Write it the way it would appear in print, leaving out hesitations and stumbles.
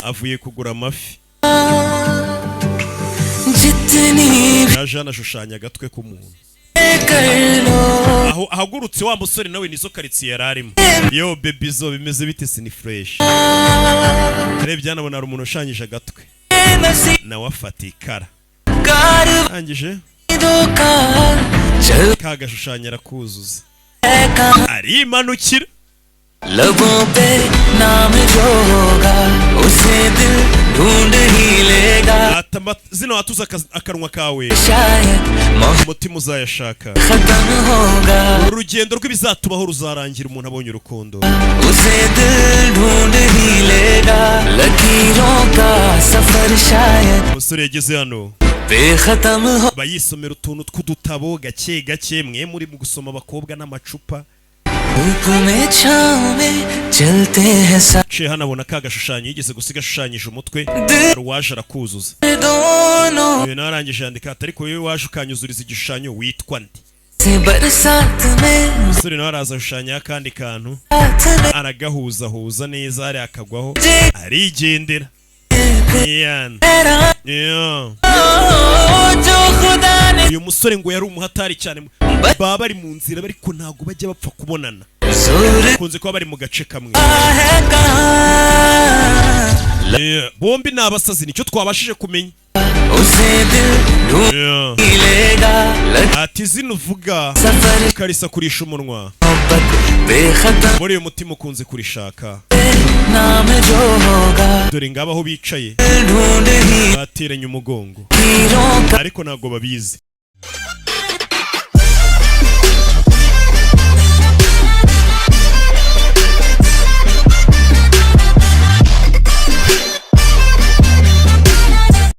avuye kugura amafi yaje anashushanya agatwe k'umuntu aho ahagurutse wa musore nawe nizo karitsiye yararimo yo baby zo bimeze bite sini fresh arebye anabona ari umuntu ushanyije agatwe nawe afata ikara angije kagashushanya arakuzuza arimanukira लबों पे नाम जो होगा उसे दिल ढूंढ ही लेगा zino atuza akanwa kawe umutima uzayashaka खत्म होगा urugendo rw'ibizatubaho ruzarangira umuntu abonye urukundo उसे दिल ढूंढ ही लेगा लकीरों का सफर शायद umusore yageze hano बेखत्म हो bayisomera utuntu tw'udutabo gake gake mwe muri mu gusoma abakobwa n'amacupa hano abona ka gashushanyo yigeze gusiga ashushanyije umutwe waje arakuzuza uyu nawe arangije yandika ati ariko wowe waje ukanyuzuriza igishushanyo witwa nde umusore nawe araza ashushanya akandi kantu aragahuzahuza neza hariya akagwaho arigendera uyu musore ngo yari umuhatari cyane baba bari mu nzira ariko ntago bajya bapfa kubonana kunze kuba bari mu gace kamwe bombi ni abasazi nicyo twabashije kumenya ati zino uvuga ukarisa kurisha umunwa muri uyu mutima ukunze kurishaka dore ngabaho bicaye bateranye umugongo ariko ntago babizi